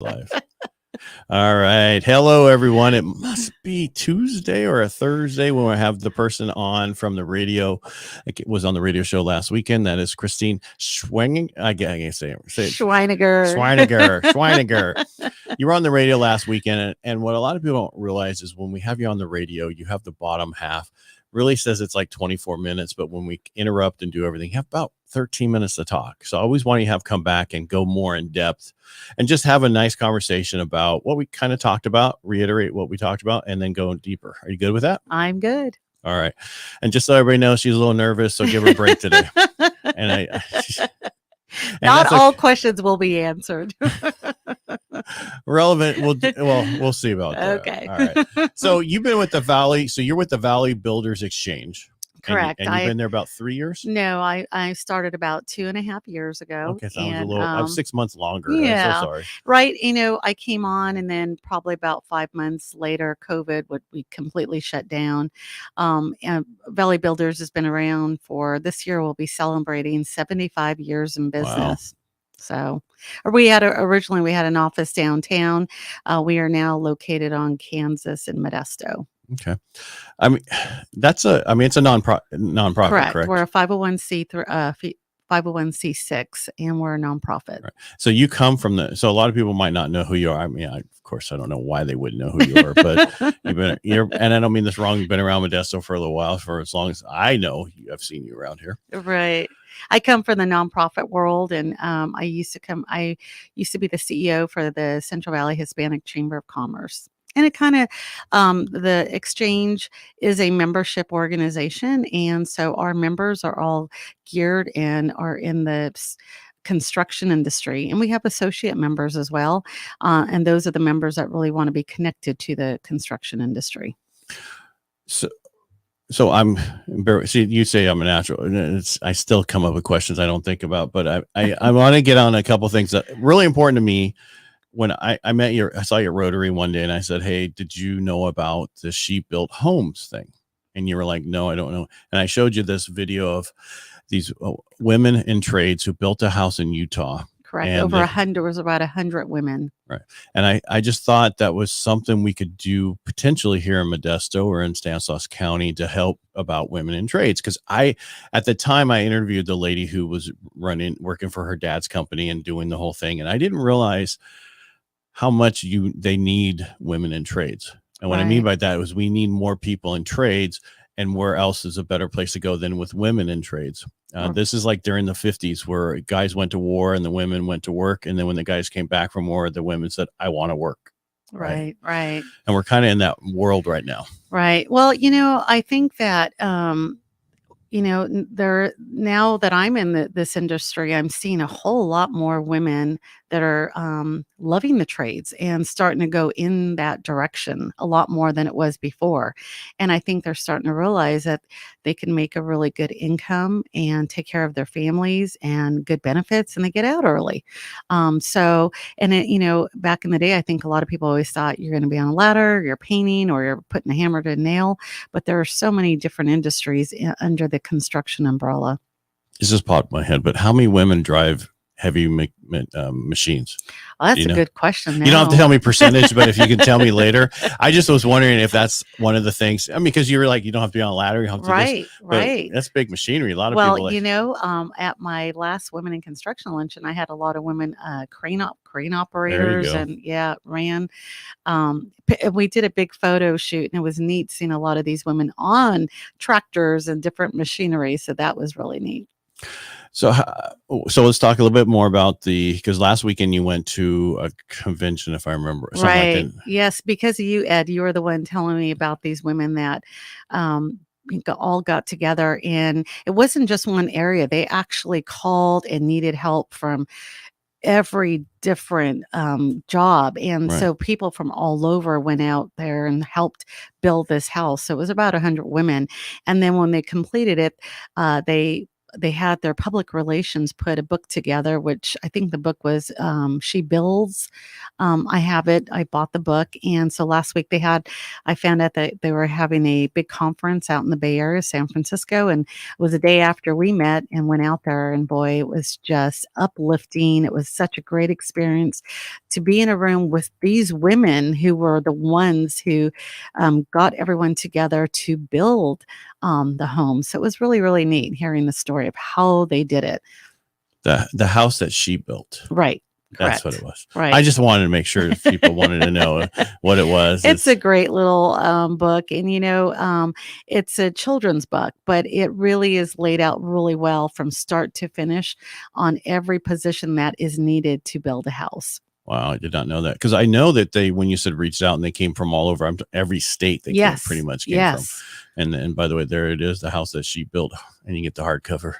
Live. All right. Hello, everyone. It must be Tuesday or a Thursday when we have the person on from the radio. It was on the radio show last weekend. That is Christine Schweininger. I can't say it. Schweininger. You were on the radio last weekend. And what a lot of people don't realize is when we have you on the radio, you have the bottom half. Really says it's like 24 minutes, but when we interrupt and do everything, you have about 13 minutes to talk. So I always want you to have come back and go more in depth and just have a nice conversation about what we kind of talked about, reiterate what we talked about, and then go deeper. Are you good with that? I'm good. All right. And just so everybody knows, she's a little nervous, so give her a break today. And not all questions will be answered. Relevant. We'll see about that. Okay. All right. So you've been with the Valley. So you're with the Valley Builders Exchange. Correct. And you've been there about 3 years? No, I started about 2.5 years ago. Okay, so I was 6 months longer. Yeah, I'm so sorry. Right. I came on, and then probably about 5 months later, we completely shut down. And Valley Builders has been around for this year. We'll be celebrating 75 years in business. Wow. So, originally we had an office downtown. We are now located on Kansas in Modesto. Okay. It's a nonprofit, correct? We're a 501c6, and we're a nonprofit. Right. So you come from so a lot of people might not know who you are. Of course, I don't know why they wouldn't know who you are, but and I don't mean this wrong. You've been around Modesto for a little while, for as long as I know. I've seen you around here. Right. I come from the nonprofit world, and I used to be the CEO for the Central Valley Hispanic Chamber of Commerce. And it kind of, the exchange is a membership organization. And so our members are all geared and are in the construction industry. And we have associate members as well. And those are the members that really want to be connected to the construction industry. So you say I'm a natural. I still come up with questions I don't think about, but I want to get on a couple things that are really important to me. When I saw your Rotary one day, and I said, "Hey, did you know about the She Built Homes thing?" And you were like, "No, I don't know." And I showed you this video of these women in trades who built a house in Utah. Correct. There was about 100 women. Right. And I just thought that was something we could do potentially here in Modesto or in Stanislaus County to help about women in trades. Because at the time, I interviewed the lady who was working for her dad's company and doing the whole thing, and I didn't realize how much they need women in trades. And what I mean by that is we need more people in trades, and where else is a better place to go than with women in trades? This is like during the 50s where guys went to war and the women went to work. And then when the guys came back from war, the women said, I want to work. Right. And we're kind of in that world right now. Right. Well, I think that, now that I'm in this industry, I'm seeing a whole lot more women that are loving the trades and starting to go in that direction a lot more than it was before. And I think they're starting to realize that they can make a really good income and take care of their families and good benefits, and they get out early. Back in the day, I think a lot of people always thought you're going to be on a ladder, you're painting, or you're putting a hammer to a nail. But there are so many different industries under the construction umbrella. This just popped in my head, but how many women drive heavy machines? Well, that's a good question. Now. You don't have to tell me percentage, but if you can tell me later. I just was wondering if that's one of the things. Because you were like, you don't have to be on a ladder. You have to right. That's big machinery. A lot of people. At my last Women in Construction luncheon, I had a lot of women crane operators, and ran. We did a big photo shoot, and it was neat seeing a lot of these women on tractors and different machinery. So that was really neat. So let's talk a little bit more about because last weekend you went to a convention, if I remember. Right. Like yes, because of you, Ed, you were the one telling me about these women that all got together, and it wasn't just one area. They actually called and needed help from every different job. And so people from all over went out there and helped build this house. So it was about 100 women. And then when they completed it, they they had their public relations put a book together, which I think the book was She Builds. I have it. I bought the book. And so last week I found out that they were having a big conference out in the Bay Area, San Francisco. And it was a day after we met and went out there. And boy, it was just uplifting. It was such a great experience to be in a room with these women who were the ones who got everyone together to build the home. So it was really, really neat hearing the story of how they did it. The house that she built. Right. That's Correct. what it was. Right. I just wanted to make sure if people wanted to know what it was. It's a great little book, and it's a children's book, but it really is laid out really well from start to finish on every position that is needed to build a house. Wow, I did not know that, because I know that when you said reached out and they came from all over, every state they pretty much came from. And by the way, there it is, the house that she built, and you get the hardcover.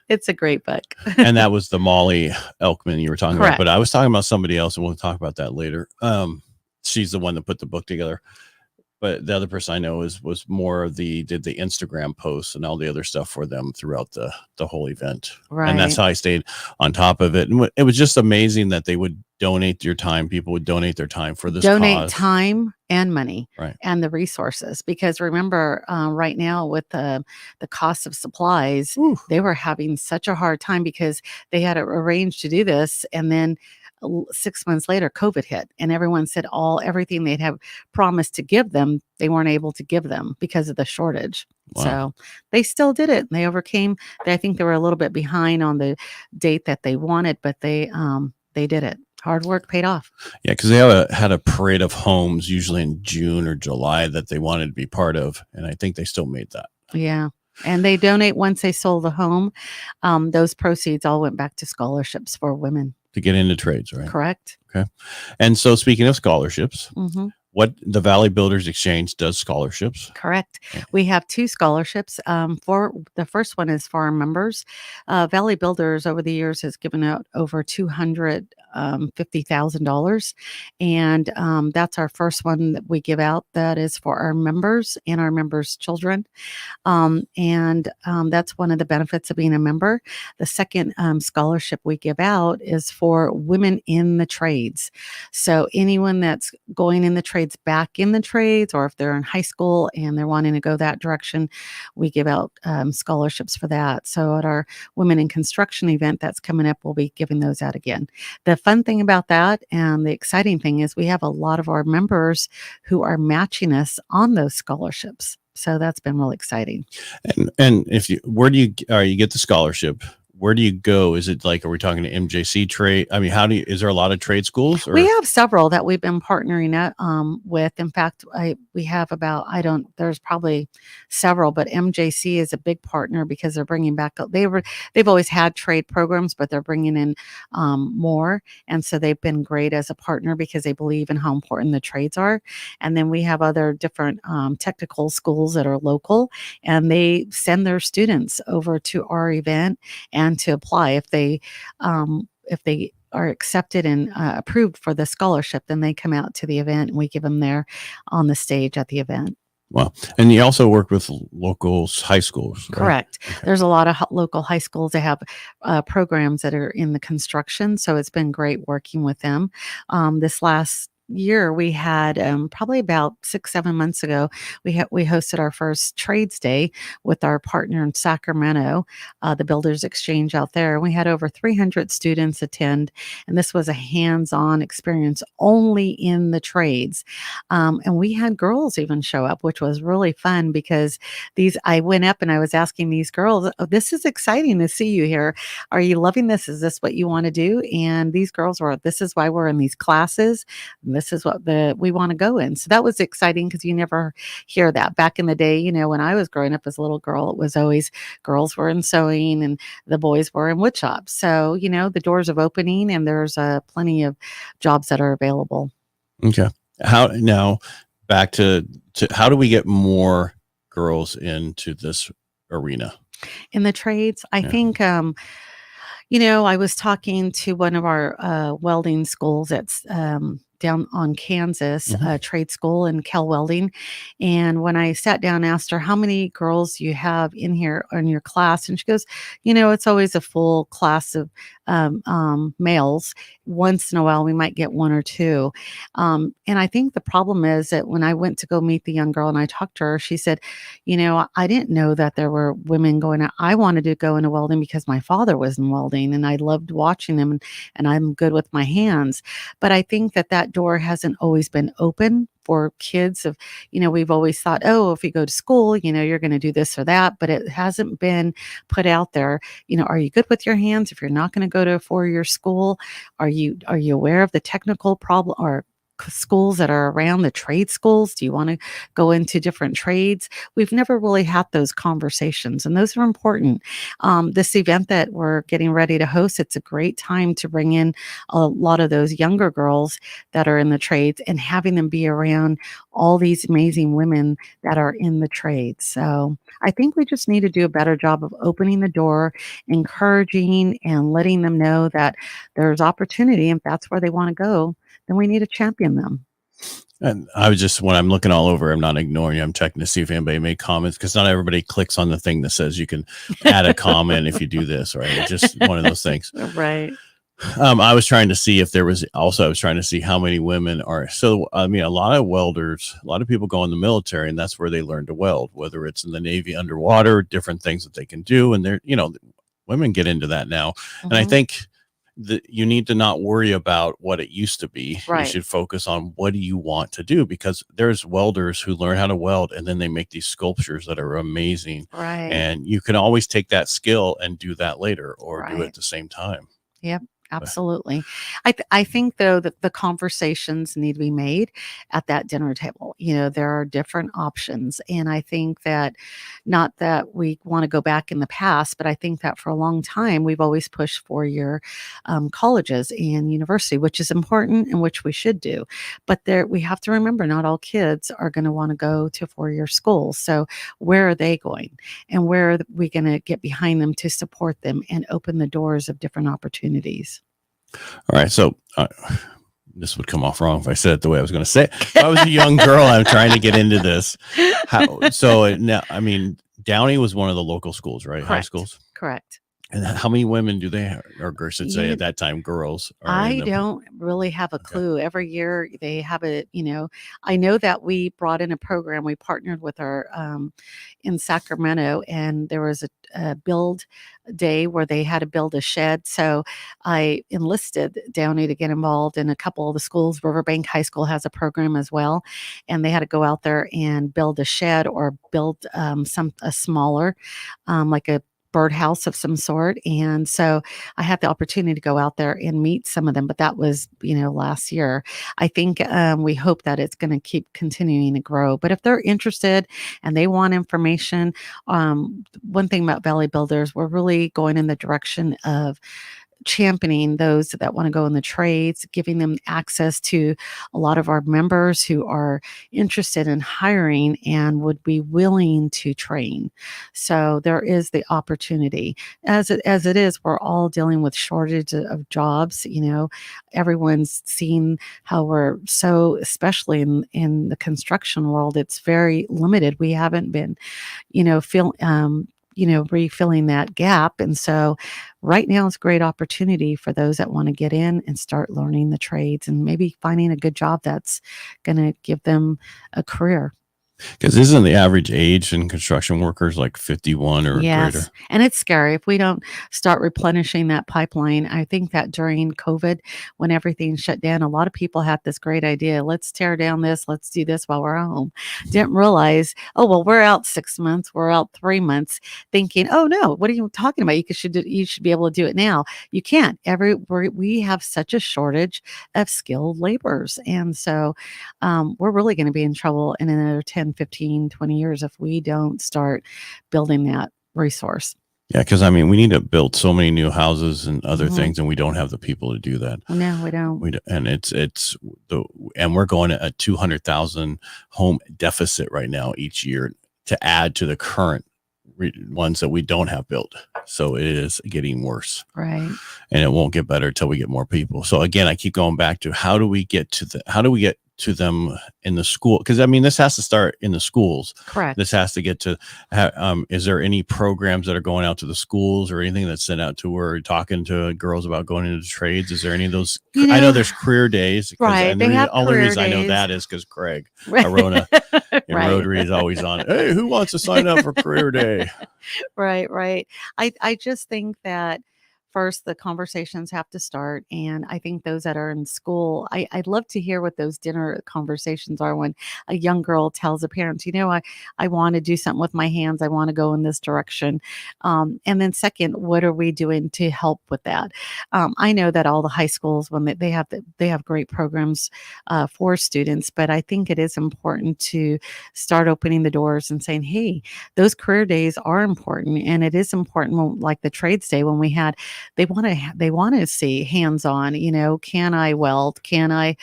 It's a great book. And that was the Molly Elkman you were talking Correct. about, but I was talking about somebody else, and we'll talk about that later. She's the one that put the book together. But the other person I know was more of did the Instagram posts and all the other stuff for them throughout the whole event. Right. And that's how I stayed on top of it. And it was just amazing that they would donate your time. People would donate their time for this cause. Time and money, right, and the resources. Because remember, right now with the cost of supplies, they were having such a hard time because they had arranged to do this, and then 6 months later, COVID hit, and everyone said everything they'd have promised to give them, they weren't able to give them because of the shortage. Wow. So they still did it. They overcame. I think they were a little bit behind on the date that they wanted, but they did it. Hard work paid off. Yeah, because they had a parade of homes usually in June or July that they wanted to be part of, and I think they still made that. Yeah. And they donate once they sold the home. Those proceeds all went back to scholarships for women to get into trades, right? Correct. Okay. And so speaking of scholarships, what the Valley Builders Exchange does scholarships. Correct. Okay. We have 2 scholarships. For the first one is for our members. Valley Builders over the years has given out over $250,000, and that's our first one that we give out. That is for our members and our members' children, and that's one of the benefits of being a member. The second scholarship we give out is for women in the trades. So anyone that's going in the trades, back in the trades, or if they're in high school and they're wanting to go that direction, we give out scholarships for that. So at our Women in Construction event that's coming up, we'll be giving those out again. The fun thing about that and the exciting thing is we have a lot of our members who are matching us on those scholarships. So that's been really exciting. And if you get the scholarship, where do you go? Is it like, are we talking to MJC trade? I mean, is there a lot of trade schools? Or? We have several that we've been partnering with. In fact, we have there's probably several, but MJC is a big partner because they're bringing back, they've always had trade programs, but they're bringing in more. And so they've been great as a partner because they believe in how important the trades are. And then we have other different technical schools that are local, and they send their students over to our event and to apply. If they are accepted and approved for the scholarship, then they come out to the event and we give them there on the stage at the event. Wow. And you also work with local high schools, right? Correct. Okay. There's a lot of local high schools that have programs that are in the construction. So it's been great working with them. This last year we had probably about 6-7 months ago, we hosted our first trades day with our partner in Sacramento, the Builders Exchange out there. We had over 300 students attend, and this was a hands-on experience only in the trades. And we had girls even show up, which was really fun because I went up and I was asking these girls, this is exciting to see you here. Are you loving this? Is this what you want to do? And these girls this is why we're in these classes. This is what we want to go in. So that was exciting because you never hear that. Back in the day, when I was growing up as a little girl, it was always girls were in sewing and the boys were in wood shops. So, the doors are opening and there's plenty of jobs that are available. Okay. Now back to how do we get more girls into this arena? In the trades, I think, I was talking to one of our welding schools that's down on Kansas, Mhm. trade school in Cal Welding. And when I sat down and asked her, how many girls do you have in here or in your class? And she goes, it's always a full class of males. Once in a while, we might get one or two. And I think the problem is that when I went to go meet the young girl and I talked to her, she said, I didn't know that there were women going out. I wanted to go into welding because my father was in welding and I loved watching them and I'm good with my hands. But I think that door hasn't always been open for kids of, we've always thought, oh, if you go to school, you're going to do this or that, but it hasn't been put out there. Are you good with your hands? If you're not going to go to a 4-year school, are you aware of the technical problem or schools that are around the trade schools? Do you want to go into different trades? We've never really had those conversations, and those are important. This event that we're getting ready to host, it's a great time to bring in a lot of those younger girls that are in the trades and having them be around all these amazing women that are in the trades. So I think we just need to do a better job of opening the door, encouraging and letting them know that there's opportunity. If that's where they want to go, then we need to champion them. And I was just, when I'm looking all over, I'm not ignoring you. I'm checking to see if anybody made comments, because not everybody clicks on the thing that says you can add a comment if you do this, right? It's just one of those things. Right. I was trying to see if there was also, I was trying to see how many women are. So, I mean, a lot of welders, a lot of people go in the military, and that's where they learn to weld, whether it's in the Navy underwater, different things that they can do. And they're, women get into that now. And I think that you need to not worry about what it used to be. Right. You should focus on what do you want to do, because there's welders who learn how to weld and then they make these sculptures that are amazing. Right. And you can always take that skill and do that later, or do it Right. at the same time. Yep. Absolutely. I think, though, that the conversations need to be made at that dinner table. There are different options. And I think that, not that we want to go back in the past, but I think that for a long time, we've always pushed 4-year colleges and university, which is important and which we should do. But we have to remember, not all kids are going to want to go to 4-year school. So where are they going? And where are we going to get behind them to support them and open the doors of different opportunities? All right. So this would come off wrong if I said it the way I was going to say it. If I was a young girl, I'm trying to get into this. Now, I mean, Downey was one of the local schools, right? Correct. High schools. Correct. And how many women do they have, or I should say at that time, girls? I don't really have a clue. Every year they have it, I know that we brought in a program. We partnered with our in Sacramento, and there was a build day where they had to build a shed. So I enlisted Downey to get involved in a couple of the schools. Riverbank High School has a program as well, and they had to go out there and build a shed or build a smaller, like a birdhouse of some sort. And so I had the opportunity to go out there and meet some of them, but that was, last year. I think we hope that it's going to keep continuing to grow. But if they're interested and they want information, one thing about Valley Builders, we're really going in the direction of championing those that want to go in the trades, giving them access to a lot of our members who are interested in hiring and would be willing to train. So there is the opportunity. As it is, we're all dealing with shortage of jobs. Everyone's seen how we're so, especially in the construction world, it's very limited. We haven't been, refilling that gap. And so right now is a great opportunity for those that want to get in and start learning the trades and maybe finding a good job that's going to give them a career. Because isn't the average age in construction workers like 51 or greater? And it's scary if we don't start replenishing that pipeline. I think that during COVID, when everything shut down, a lot of people had this great idea. Let's tear down this. Let's do this while we're home. Didn't realize, oh, well, we're out 6 months. We're out 3 months, thinking, oh, no, what are you talking about? You should be able to do it now. You can't. We have such a shortage of skilled laborers. And so we're really going to be in trouble in another 10, 15, 20 years if we don't start building that resource. Yeah, because I mean, we need to build so many new houses and other things, and we don't have the people to do that. No, we don't. And we're going at a 200,000 home deficit right now each year to add to the current ones that we don't have built. So it is getting worse. Right. And it won't get better until we get more people. So again, I keep going back to how do we get to them in the school? Because I mean, this has to start in the schools. Correct. This has to get to. Is there any programs that are going out to the schools or anything that's sent out to her, talking to girls about going into trades? Is there any of those? I know there's career days, right? And the only reason I know that is because Craig Arona in Rotary is always on it. Hey, who wants to sign up for career day? Right. I just think that first the conversations have to start, and I think those that are in school, I'd love to hear what those dinner conversations are when a young girl tells a parent, I want to do something with my hands, I want to go in this direction. And then second, what are we doing to help with that? I know that all the high schools, when they have great programs for students, but I think it is important to start opening the doors and saying, hey, those career days are important, and it is important, like the trades day when we had. They want to see hands-on, can I weld? Can I,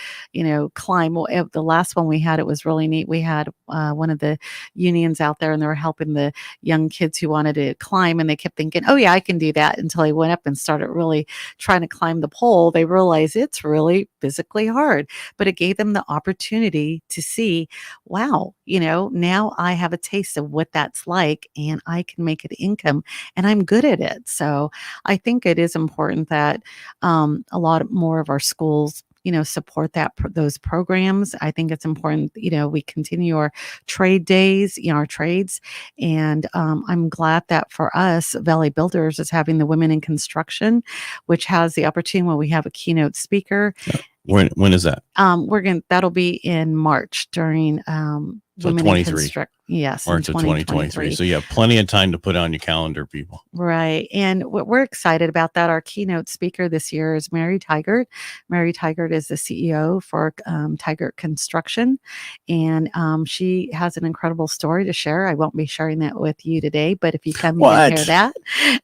climb? Well, the last one we had, it was really neat. We had one of the unions out there, and they were helping the young kids who wanted to climb, and they kept thinking, oh yeah, I can do that, until they went up and started really trying to climb the pole. They realized it's really physically hard, but it gave them the opportunity to see, wow, now I have a taste of what that's like, and I can make an income, and I'm good at it. So I think it is important that a lot more of our schools, support those programs. I think it's important, we continue our trade days, our trades. And I'm glad that for us, Valley Builders is having the Women in Construction, which has the opportunity when we have a keynote speaker. When is that? That'll be in March during so Women 23. Yes, March of 2023. So you have plenty of time to put on your calendar, people. Right. And we're excited about that. Our keynote speaker this year is Mary Tigert. Mary Tigert is the CEO for Tigert Construction. And she has an incredible story to share. I won't be sharing that with you today, but if you come, you can hear that.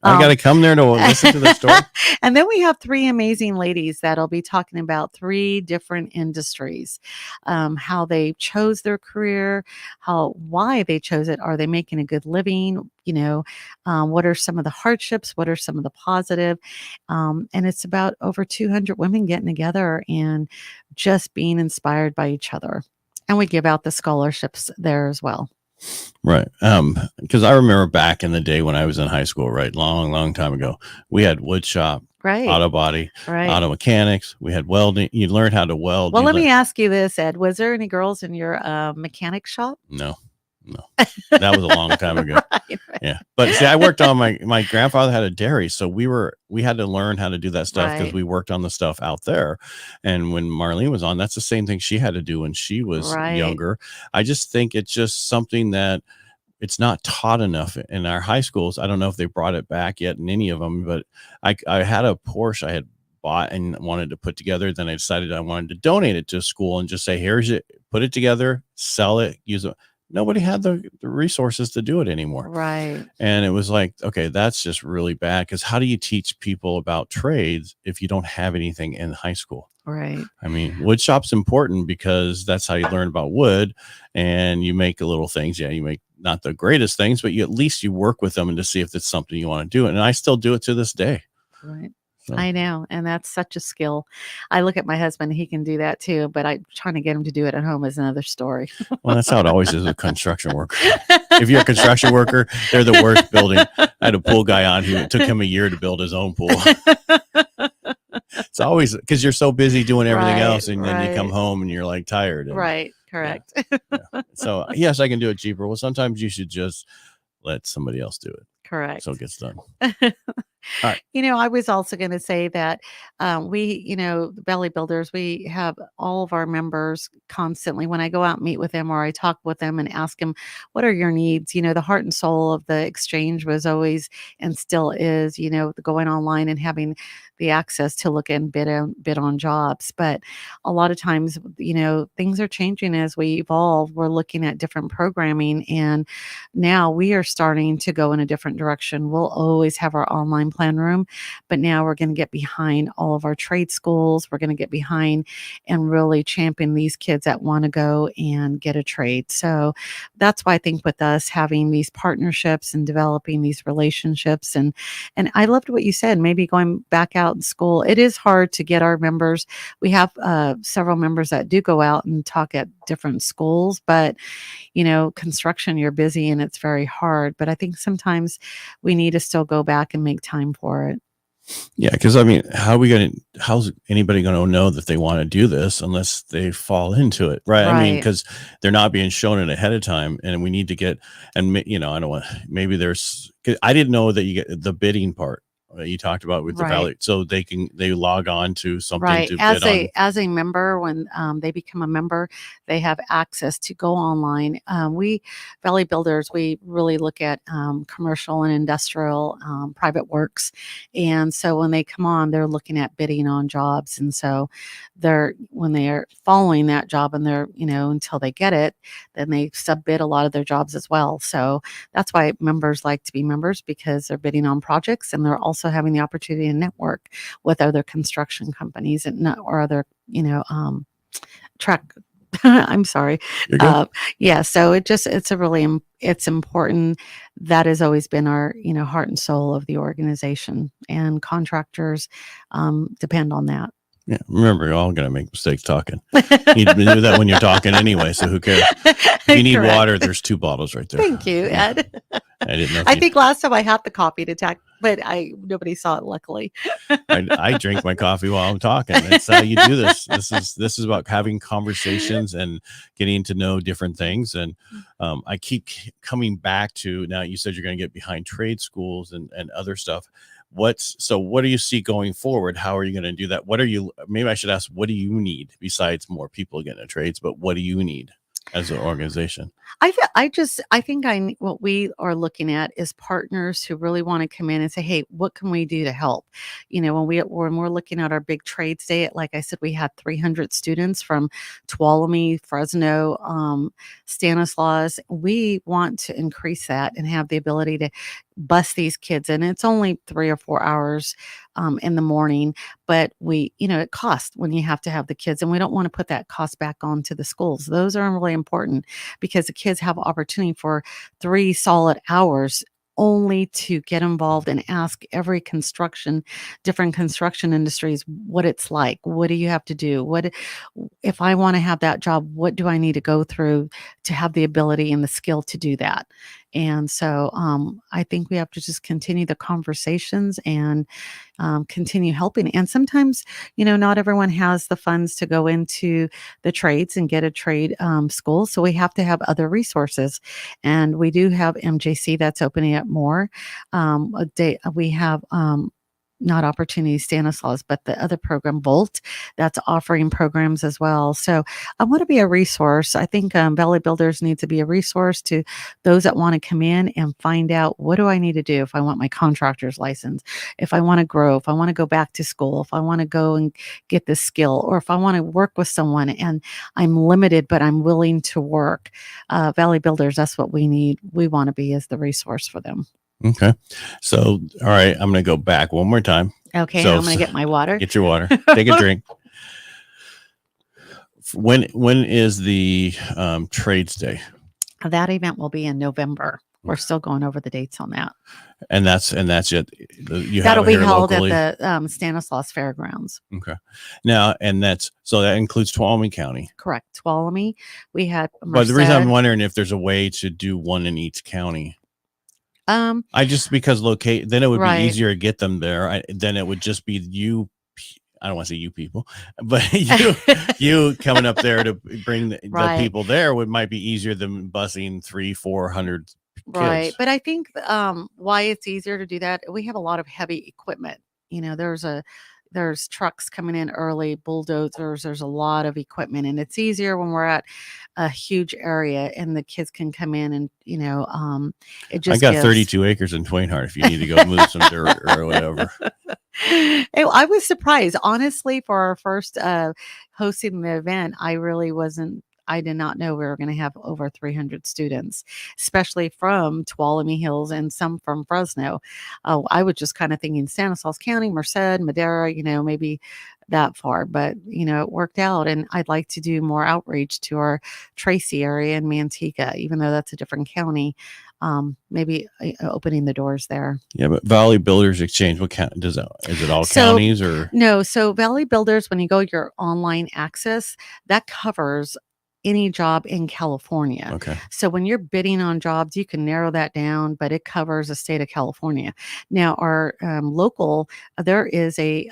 I got to come there to listen to the story. And then we have three amazing ladies that'll be talking about three different industries, how they chose their career, why they chose it. Are they making a good living? What are some of the hardships? What are some of the positive? And it's about over 200 women getting together and just being inspired by each other. And we give out the scholarships there as well. Right. Because I remember back in the day when I was in high school, right, long time ago, we had wood shop, right, auto body, right, auto mechanics. We had welding. You learned how to weld. Well, let me ask you this, Ed. Was there any girls in your mechanic shop? No. That was a long time ago. Right. Yeah. But see, I worked on my grandfather had a dairy. So we had to learn how to do that stuff because we worked on the stuff out there. And when Marlene was on, that's the same thing she had to do when she was younger. I just think it's just something that it's not taught enough in our high schools. I don't know if they brought it back yet in any of them, but I had a Porsche I had bought and wanted to put together. Then I decided I wanted to donate it to school and just say, here's it, put it together, sell it, use it. Nobody had the resources to do it anymore. Right. And it was like, okay, that's just really bad. Because how do you teach people about trades if you don't have anything in high school? Right. I mean, wood shop's important because that's how you learn about wood, and you make little things. Yeah, you make not the greatest things, but at least you work with them and to see if it's something you want to do. And I still do it to this day. Right. So. I know. And that's such a skill. I look at my husband, he can do that too, but I'm trying to get him to do it at home is another story. Well, that's how it always is with construction worker. If you're a construction worker, they're the worst building. I had a pool guy on who it took him a year to build his own pool. It's always because you're so busy doing everything else, and then you come home and you're like tired. And, right. Correct. Yeah. So yes, I can do it cheaper. Well, sometimes you should just let somebody else do it. Correct. So it gets done. Right. I was also going to say that we, the Valley Builders, we have all of our members constantly. When I go out and meet with them or I talk with them and ask them, what are your needs? The heart and soul of the exchange was always and still is, going online and having the access to look and bid on jobs. But a lot of times, things are changing as we evolve. We're looking at different programming, and now we are starting to go in a different direction. We'll always have our online plan room, but now we're going to get behind all of our trade schools. We're going to get behind and really champion these kids that want to go and get a trade. So that's why I think with us having these partnerships and developing these relationships, and I loved what you said, maybe going back out in school. It is hard to get our members. We have several members that do go out and talk at different schools, but construction, you're busy and it's very hard. But I think sometimes we need to still go back and make time for it. Yeah, because how's anybody going to know that they want to do this unless they fall into it, right? I mean, because they're not being shown it ahead of time, and we need to get, and I don't want, maybe there's, 'cause I didn't know that you get the bidding part that you talked about with the Valley, so they log on to something to bid on. As a member, when they become a member, they have access to go online. We Valley Builders, we really look at commercial and industrial private works, and so when they come on, they're looking at bidding on jobs, and so when they are following that job, and they're until they get it, then they subbid a lot of their jobs as well. So that's why members like to be members, because they're bidding on projects, and they're also having the opportunity to network with other construction companies or other, track. I'm sorry. Yeah. So it's important. That has always been our, heart and soul of the organization, and contractors depend on that. Yeah, remember, you're all going to make mistakes talking. You do that when you're talking anyway, so who cares? If you need water, there's 2 bottles right there. Thank you, Ed. I didn't know. I think last time I had the coffee to tack, but nobody saw it, luckily. I drink my coffee while I'm talking. That's how you do this. This is about having conversations and getting to know different things. And I keep coming back to, now you said you're going to get behind trade schools and other stuff. What do you see going forward? How are you going to do that? Maybe I should ask, what do you need besides more people getting into trades, but what do you need as an organization? What we are looking at is partners who really want to come in and say, hey, what can we do to help? When we're looking at our big trades day, like I said, we had 300 students from Tuolumne, Fresno, Stanislaus. We want to increase that and have the ability to bus these kids in. It's only 3 or 4 hours in the morning, but it costs when you have to have the kids, and we don't want to put that cost back onto the schools. Those are really important, because the kids have opportunity for 3 solid hours only to get involved and ask every different construction industries what it's like. What do you have to do? If I want to have that job, what do I need to go through to have the ability and the skill to do that? And so I think we have to just continue the conversations and continue helping. And sometimes, not everyone has the funds to go into the trades and get a trade school. So we have to have other resources. And we do have MJC that's opening up more. We have not Opportunity Stanislaus, but the other program, Volt, that's offering programs as well. So I want to be a resource. I think Valley Builders need to be a resource to those that want to come in and find out, what do I need to do if I want my contractor's license, if I want to grow, if I want to go back to school, if I want to go and get this skill, or if I want to work with someone and I'm limited, but I'm willing to work. Valley Builders, that's what we need. We want to be as the resource for them. Okay. So, all right, I'm going to go back one more time. Okay. So, I'm going to get my water. Get your water. Take a drink. When is the trades day? That event will be in November. We're still going over the dates on that. And that's it. That'll be held locally at the Stanislaus Fairgrounds. Okay. Now, that includes Tuolumne County. Correct. Tuolumne. We had Merced. But the reason I'm wondering if there's a way to do one in each county. Because then it would be easier to get them there. Then it would just be you. I don't want to say you people, but you coming up there to bring the people there might be easier than busing 300-400 kids. Right. But I think why it's easier to do that, we have a lot of heavy equipment. There's there's trucks coming in early, bulldozers. There's a lot of equipment, and it's easier when we're at a huge area and the kids can come in and it I just got gives 32 acres in Twain Hart if you need to go move some dirt or whatever. I was surprised, honestly, for our first hosting the event. I did not know we were going to have over 300 students, especially from Tuolumne Hills and some from Fresno. I was just kind of thinking Stanislaus County, Merced, Madera, maybe that far, but it worked out. And I'd like to do more outreach to our Tracy area and Manteca, even though that's a different county. Maybe opening the doors there. Yeah, but Valley Builders Exchange, what count does that? Is it all counties or no? So Valley Builders, when you go your online access, that covers any job in California. Okay. So when you're bidding on jobs, you can narrow that down, but it covers the state of California. Now, our local, there is a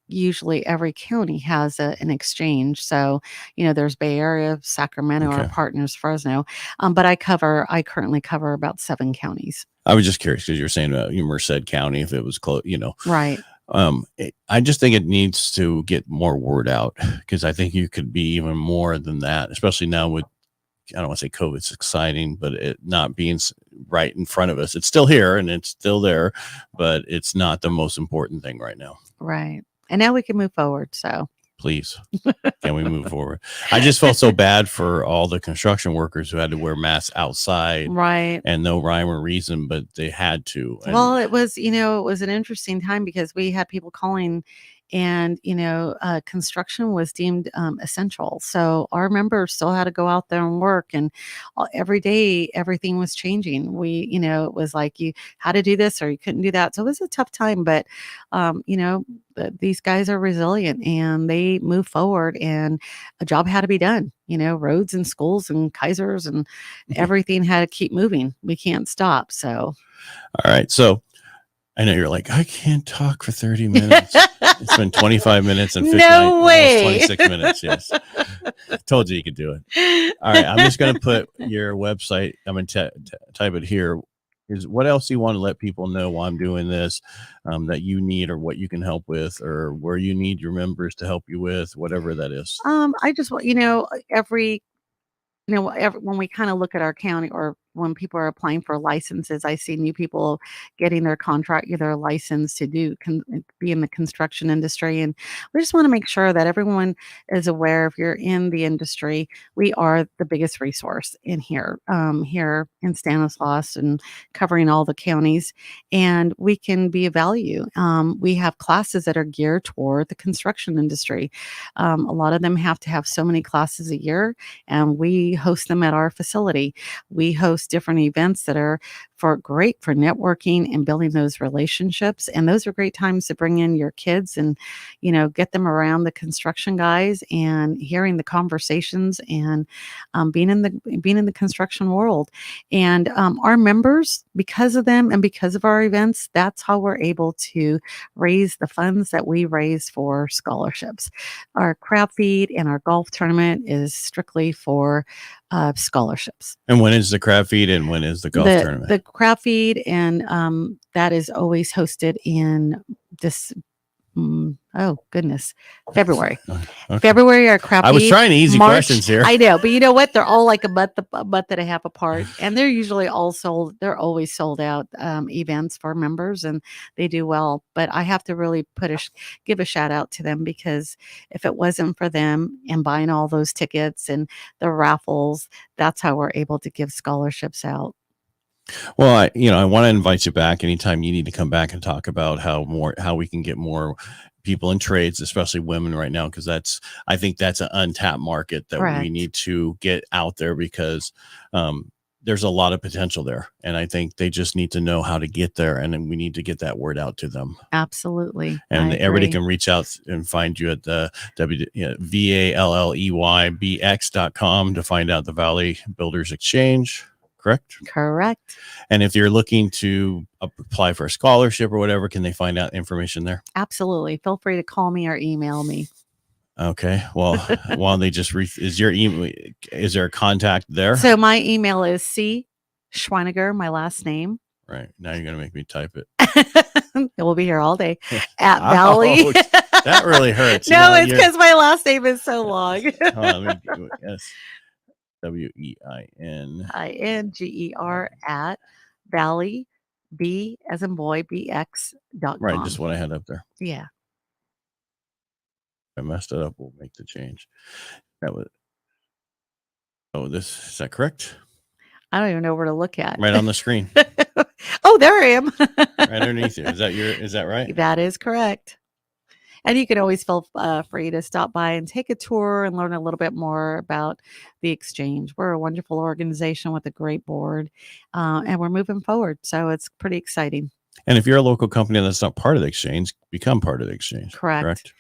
usually every county has an exchange. So, there's Bay Area, Sacramento, our partners, Fresno. But I currently cover about 7 counties. I was just curious because you're saying about Merced County, if it was close, Right. I just think it needs to get more word out because I think you could be even more than that, especially now with, I don't want to say COVID's exciting, but it not being right in front of us. It's still here and it's still there, but it's not the most important thing right now. Right. And now we can move forward. So please, can we move forward? I just felt so bad for all the construction workers who had to wear masks outside. Right. And no rhyme or reason, but they had to. And well, it was an interesting time because we had people calling and, construction was deemed essential. So our members still had to go out there and work. And every day, everything was changing. It was like you had to do this or you couldn't do that. So it was a tough time. But, these guys are resilient and they move forward and a job had to be done. Roads and schools and Kaisers and everything had to keep moving. We can't stop. So. All right. So I know you're like, I can't talk for 30 minutes. It's been 25 minutes and 26 minutes. Yes. I told you could do it. All right. I'm just going to put your website. I'm going to type it here. What else do you want to let people know while I'm doing this that you need or what you can help with or where you need your members to help you with, whatever that is? I just want, when we kind of look at our county or when people are applying for licenses, I see new people getting their contract, either license to be in the construction industry. And we just want to make sure that everyone is aware if you're in the industry, we are the biggest resource in here in Stanislaus and covering all the counties. And we can be of value. We have classes that are geared toward the construction industry. A lot of them have to have so many classes a year, and we host them at our facility. We host different events that are great for networking and building those relationships. And those are great times to bring in your kids and, get them around the construction guys and hearing the conversations and being in the construction world. And our members, because of them and because of our events, that's how we're able to raise the funds that we raise for scholarships. Our crab feed and our golf tournament is strictly for scholarships. And when is the crab feed and when is the golf tournament? The crab feed and that is always hosted in this. Oh goodness, February. Okay. February, our crab feed. I was trying to easy March, questions here. I know, but you know what? They're all like a month and a half apart, and they're usually all sold. They're always sold out events for members, and they do well. But I have to really give a shout out to them because if it wasn't for them and buying all those tickets and the raffles, that's how we're able to give scholarships out. Well, I want to invite you back anytime you need to come back and talk about how we can get more people in trades, especially women right now, because I think that's an untapped market that Correct. We need to get out there because there's a lot of potential there. And I think they just need to know how to get there. And then we need to get that word out to them. Absolutely. And everybody can reach out and find you at the VALLEYBX.com to find out the Valley Builders Exchange. Correct. And if you're looking to apply for a scholarship or whatever, can they find out information there? Absolutely. Feel free to call me or email me. Okay. Well, why don't they just is your email? Is there a contact there? So my email is C Schweininger, my last name, Right. Now you're going to make me type it. We'll be here all day at Valley. Ouch. That really hurts. No, it's because my last name is so long. Hold on, let me do it. SWEINGER at Valley, B as in boy, BX.com. Right, just what I had up there. Yeah. If I messed it up, we'll make the change. That was. Oh, is that correct? I don't even know where to look at. Right on the screen. Oh, there I am. Right underneath you. Is that right? That is correct. And you can always feel free to stop by and take a tour and learn a little bit more about the exchange. We're a wonderful organization with a great board, and we're moving forward. So it's pretty exciting. And if you're a local company that's not part of the exchange, become part of the exchange. Correct.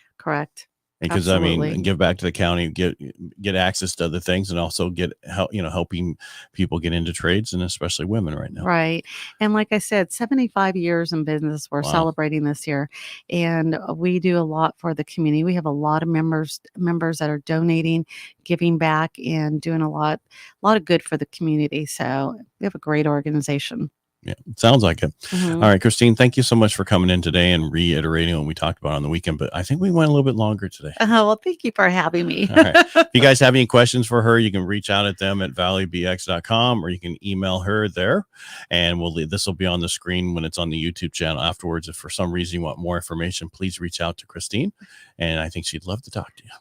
Because I mean, give back to the county, get access to other things, and also get help, helping people get into trades, and especially women right now. Right. And like I said, 75 years in business, we're celebrating this year, and we do a lot for the community. We have a lot of members that are donating, giving back, and doing a lot of good for the community. So we have a great organization. Yeah, it sounds like it. Mm-hmm. All right, Christine, thank you so much for coming in today and reiterating what we talked about on the weekend. But I think we went a little bit longer today. Well, thank you for having me. All right. If you guys have any questions for her, you can reach out at them at valleybx.com, or you can email her there. And this will be on the screen when it's on the YouTube channel afterwards. If for some reason you want more information, please reach out to Christine. And I think she'd love to talk to you.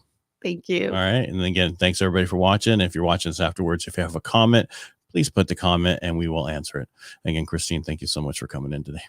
Thank you. All right. And again, thanks everybody for watching. If you're watching this afterwards, if you have a comment, please put the comment and we will answer it. Again, Christine, thank you so much for coming in today.